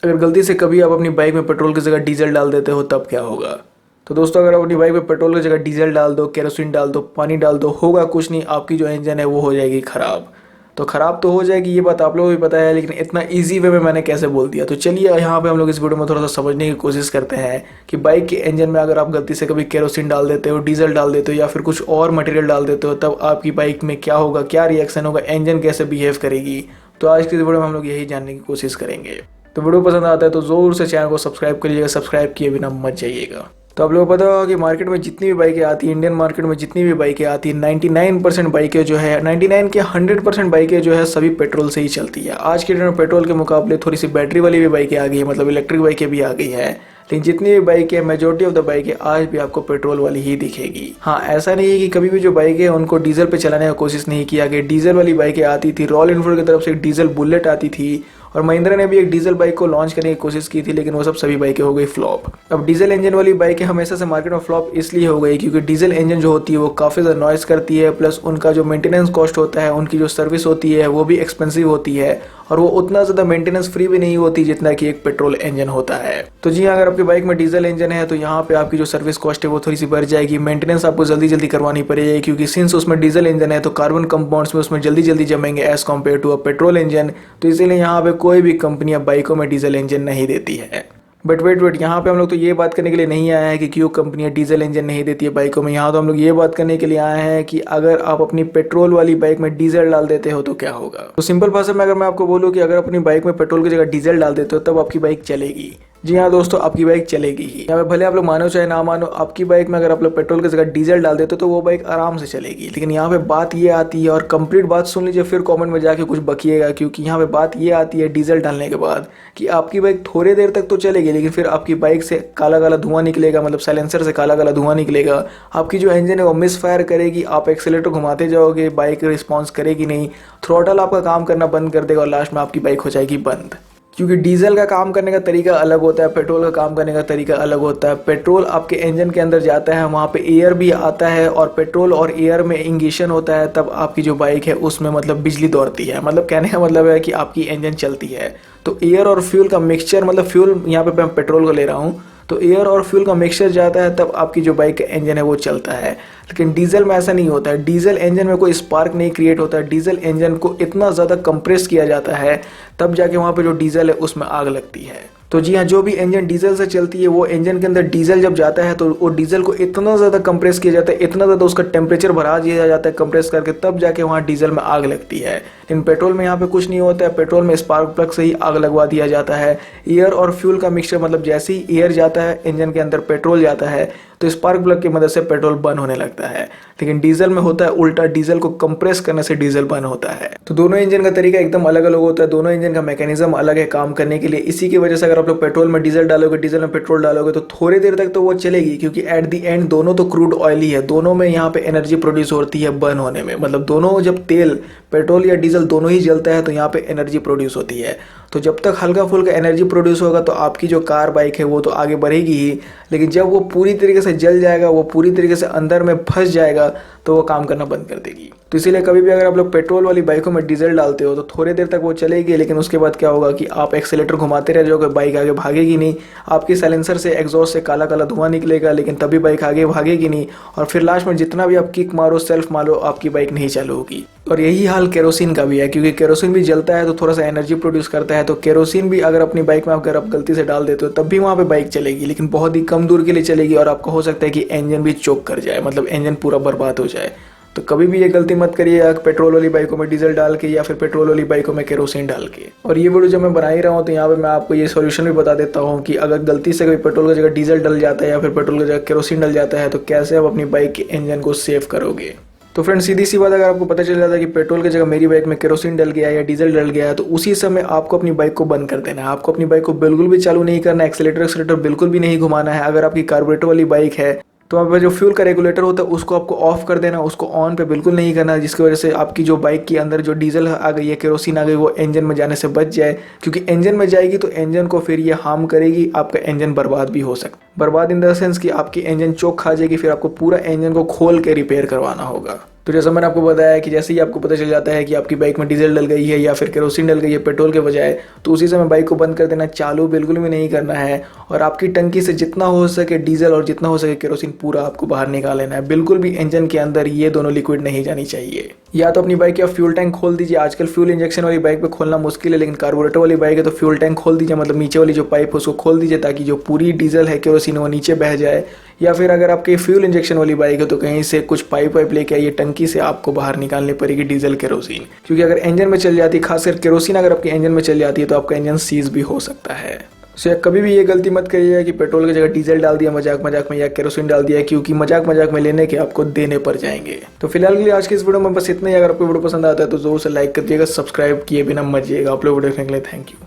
अगर गलती से कभी आप अपनी बाइक में पेट्रोल की जगह डीजल डाल देते हो तब क्या होगा। तो दोस्तों, अगर आप अपनी बाइक में पेट्रोल की जगह डीजल डाल दो, केरोसिन डाल दो, पानी डाल दो, होगा कुछ नहीं, आपकी जो इंजन है वो हो जाएगी ख़राब। तो ख़राब तो हो जाएगी, ये बात आप लोगों को भी पता है, लेकिन इतना इजी वे में मैंने कैसे बोल दिया। तो चलिए यहाँ पे हम लोग इस वीडियो में थोड़ा सा समझने की कोशिश करते हैं कि बाइक के इंजन में अगर आप गलती से कभी केरोसिन डाल देते हो, डीजल डाल देते हो या फिर कुछ और मटेरियल डाल देते हो, तब आपकी बाइक में क्या होगा, क्या रिएक्शन होगा, इंजन कैसे बिहेव करेगी। तो आज की इस वीडियो में हम लोग यही जानने की कोशिश करेंगे। तो वीडियो पसंद आता है तो ज़रूर से चैनल को सब्सक्राइब करिएगा, सब्सक्राइब किए बिना मत जाइएगा। तो आप लोगों को पता होगा कि मार्केट में जितनी भी बाइकें आती हैं, इंडियन मार्केट में जितनी भी बाइकें आती हैं, 99% बाइकें जो है, 99 के 100% बाइकें जो है सभी पेट्रोल से ही चलती है। आज के दिन में पेट्रोल के मुकाबले थोड़ी सी बैटरी वाली भी बाइकें आ गई है, मतलब इलेक्ट्रिक बाइकें भी आ गई है, लेकिन जितनी भी बाइकें, मेजोरिटी ऑफ द बाइकें आज भी आपको पेट्रोल वाली ही दिखेगी। हाँ, ऐसा नहीं है कि कभी भी जो बाइकें हैं उनको डीजल पे चलाने का कोशिश नहीं किया गया। डीजल वाली बाइकें आती थी, रॉयल एनफील्ड की तरफ से एक डीजल बुलेट आती थी, और महिंद्रा ने भी एक डीजल बाइक को लॉन्च करने की कोशिश की थी, लेकिन वो सब सभी बाइकें हो गई फ्लॉप। अब डीजल इंजन वाली बाइकें हमेशा से मार्केट में फ्लॉप इसलिए हो गई क्योंकि डीजल इंजन जो होती है वो काफ़ी ज़्यादा नॉइस करती है, प्लस उनका जो मेंटेनेंस कॉस्ट होता है, उनकी जो सर्विस होती है वो भी एक्सपेंसिव होती है, और वो उतना ज़्यादा मेंटेनेंस फ्री भी नहीं होती जितना कि एक पेट्रोल इंजन होता है। तो जी हाँ, अगर आपकी बाइक में डीजल इंजन है तो यहाँ पे आपकी जो सर्विस कॉस्ट है वो थोड़ी सी बढ़ जाएगी, मेंटेनेंस आपको जल्दी जल्दी करवानी पड़ेगी, क्योंकि सिंस उसमें डीजल इंजन है तो कार्बन कंपाउंड्स में उसमें जल्दी जल्दी जमेंगे as compare to a petrol engine. तो इसीलिए यहाँ पे कोई भी कंपनी बाइकों में डीजल इंजन नहीं देती है। बट वेट, यहाँ पे हम लोग तो ये बात करने के लिए नहीं आए हैं कि क्यों कंपनियां डीजल इंजन नहीं देती है बाइकों में। यहाँ तो हम लोग ये बात करने के लिए आए हैं कि अगर आप अपनी पेट्रोल वाली बाइक में डीजल डाल देते हो तो क्या होगा। तो सिंपल भाषा में अगर मैं आपको बोलूँ कि अगर अपनी बाइक में पेट्रोल की जगह डीजल डाल देते हो तब आपकी बाइक चलेगी। जी हाँ दोस्तों, आपकी बाइक चलेगी ही। यहाँ पे भले आप लोग मानो चाहे ना मानो, आपकी बाइक में अगर आप लोग पेट्रोल की जगह डीजल डाल देते हो तो वो बाइक आराम से चलेगी। लेकिन यहाँ पे बात ये आती है, और कंप्लीट बात सुन लीजिए, फिर कमेंट में जाके कुछ बकिएगा, क्योंकि यहाँ पे बात ये आती है डीजल डालने के बाद कि आपकी बाइक थोड़ी देर तक तो चलेगी, लेकिन फिर आपकी बाइक से काला काला धुआं निकलेगा, मतलब साइलेंसर से काला काला धुआं निकलेगा। आपकी जो इंजन है वो मिस फायर करेगी, आप एक्सीलेटर घुमाते जाओगे, बाइक रिस्पॉन्स करेगी नहीं, थ्रॉटल आपका काम करना बंद कर देगा, और लास्ट में आपकी बाइक हो जाएगी बंद। क्योंकि डीजल का काम करने का तरीका अलग होता है, पेट्रोल का काम करने का तरीका अलग होता है। पेट्रोल आपके इंजन के अंदर जाता है, वहाँ पे एयर भी आता है, और पेट्रोल और एयर में इंगेशन होता है, तब आपकी जो बाइक है उसमें मतलब बिजली दौड़ती है। मतलब कहने का मतलब है कि आपकी इंजन चलती है। तो एयर और फ्यूल का मिक्सचर, मतलब फ्यूल यहाँ पे मैं पेट्रोल को ले रहा हूँ, तो एयर और फ्यूल का मिक्सचर जाता है तब आपकी जो बाइक का इंजन है वो चलता है। लेकिन डीजल में ऐसा नहीं होता है। डीजल इंजन में कोई स्पार्क नहीं क्रिएट होता है। डीजल इंजन को इतना ज़्यादा कंप्रेस किया जाता है तब जाके वहाँ पे जो डीजल है उसमें आग लगती है। तो जी हाँ, जो भी इंजन डीजल से चलती है वो इंजन के अंदर डीजल जब जाता है तो वो डीजल को इतना ज़्यादा कंप्रेस किया जाता है, इतना ज़्यादा उसका टेम्परेचर बढ़ा दिया जाता है कंप्रेस करके, तब जाके वहाँ डीजल में आग लगती है। लेकिन पेट्रोल में यहाँ पे कुछ नहीं होता है। पेट्रोल में स्पार्क प्लग से ही आग लगवा दिया जाता है। एयर और फ्यूल का मिक्सचर, मतलब जैसे ही एयर जाता है इंजन के अंदर, पेट्रोल जाता है, तो स्पार्क प्लग की मदद से पेट्रोल बर्न होने लगता है। लेकिन डीजल में होता है उल्टा, डीजल को कंप्रेस करने से डीजल बर्न होता है। तो दोनों इंजन का तरीका एकदम अलग अलग होता है, दोनों इंजन का मैकेनिज्म अलग है काम करने के लिए। इसी की वजह से अगर आप लोग पेट्रोल में डीजल डालोगे, डीजल में पेट्रोल डालोगे, तो थोड़ी देर तक तो वो चलेगी, क्योंकि एट दी एंड दोनों तो क्रूड ऑयल ही है। दोनों में यहाँ पे एनर्जी प्रोड्यूस होती है बर्न होने में, मतलब दोनों जब तेल, पेट्रोल या डीजल दोनों ही जलता है तो यहाँ पे एनर्जी प्रोड्यूस होती है। तो जब तक हल्का फुल्का एनर्जी प्रोड्यूस होगा तो आपकी जो कार बाइक है वो तो आगे बढ़ेगी ही, लेकिन जब वो पूरी तरीके से जल जाएगा, वो पूरी तरीके से अंदर में फंस जाएगा, तो वो काम करना बंद कर देगी। तो इसीलिए कभी भी अगर आप लोग पेट्रोल वाली बाइकों में डीजल डालते हो तो थोड़ी देर तक वो चलेगी, लेकिन उसके बाद क्या होगा कि आप एक्सीलेटर घुमाते रह जाओगे, बाइक आगे भागेगी नहीं। आपकी साइलेंसर से, एग्जॉस्ट से काला काला धुआं निकलेगा, लेकिन तभी बाइक आगे भागेगी नहीं, और फिर लास्ट में जितना भी आप किक मारो, सेल्फ मारो, आपकी बाइक नहीं चालू होगी। और यही हाल केरोसिन का भी है, क्योंकि केरोसिन भी जलता है तो थोड़ा सा एनर्जी प्रोड्यूस करता है। तो केरोसिन भी अगर अपनी बाइक में अगर आप गलती से डाल देते हो तब भी वहाँ पे बाइक चलेगी, लेकिन बहुत ही कम दूर के लिए चलेगी, और आपको हो सकता है कि इंजन भी चोक कर जाए, मतलब इंजन पूरा बर्बाद हो जाए। तो कभी भी ये गलती मत करिए पेट्रोल वाली बाइकों में डीजल डाल के या फिर पेट्रोल वाली बाइकों में केरोसिन डाल के। और ये वीडियो जब मैं बना ही रहा हूँ तो यहाँ पे मैं आपको ये सॉल्यूशन भी बता देता हूँ कि अगर गलती से कभी पेट्रोल की जगह डीजल डल जाता है या फिर पेट्रोल की जगह केरोसिन डल जाता है तो कैसे आप अपनी बाइक के इंजन को सेव करोगे। तो फ्रेंड, सीधी सी बात, अगर आपको पता चल जाता है कि पेट्रोल की जगह मेरी बाइक में केरोसिन डल गया या डीजल डल गया है, तो उसी समय आपको अपनी बाइक को बंद कर देना है। आपको अपनी बाइक को बिल्कुल भी चालू नहीं करना है, एक्सीलेटर बिल्कुल भी नहीं घुमाना है। अगर आपकी कार्बोरेटर वाली बाइक है तो वहाँ पर जो फ्यूल का रेगुलेटर होता है उसको आपको ऑफ कर देना, उसको ऑन पे बिल्कुल नहीं करना, जिसकी वजह से आपकी जो बाइक के अंदर जो डीजल आ गई है, केरोसिन आ गई, वो इंजन में जाने से बच जाए। क्योंकि इंजन में जाएगी तो इंजन को फिर ये हार्म करेगी, आपका इंजन बर्बाद भी हो सकता है। बर्बाद इन द सेंस कि आपकी इंजन चोक खा जाएगी, फिर आपको पूरा इंजन को खोल के रिपेयर करवाना होगा। तो जैसा मैंने आपको बताया कि जैसे ही आपको पता चल जाता है कि आपकी बाइक में डीजल डल गई है या फिर केरोसिन डल गई है पेट्रोल के बजाय, तो उसी समय बाइक को बंद कर देना, चालू बिल्कुल भी नहीं करना है और आपकी टंकी से जितना हो सके डीजल और जितना हो सके केरोसिन पूरा आपको बाहर निकाल लेना है। बिल्कुल भी इंजन के अंदर ये दोनों लिक्विड नहीं जानी चाहिए। या तो अपनी बाइक का फ्यूल टैंक खोल दीजिए। आजकल फ्यूल इंजेक्शन वाली बाइक पे खोलना मुश्किल है, लेकिन कार्बोरेटर वाली बाइक है तो फ्यूल टैंक खोल दीजिए, मतलब नीचे वाली जो पाइप है उसको खोल दीजिए ताकि जो पूरी डीजल है केरोसिन वो नीचे बह जाए। या फिर अगर आपकी फ्यूल इंजेक्शन वाली बाइक है तो कहीं से कुछ पाइप वाइप लेके आइए, टंकी से आपको बाहर निकालनी पड़ेगी डीजल केरोसिन, क्योंकि अगर इंजन में चल जाती है, खासकर केरोसिन अगर आपके इंजन में चल जाती है तो आपका इंजन सीज भी हो सकता है। सो कभी भी ये गलती मत करिएगा कि पेट्रोल की जगह डीजल डाल दिया मजाक मजाक में या केरोसिन डाल दिया, क्योंकि मजाक मजाक में लेने के आपको देने पड़ जाएंगे। तो फिलहाल के लिए आज की इस वीडियो में बस इतना ही। अगर आपको वीडियो पसंद आता है तो जरूर से लाइक कर दिएगा, सब्सक्राइब किए बिना मत जाइएगा। आप लोग वीडियो देखने के लिए थैंक यू।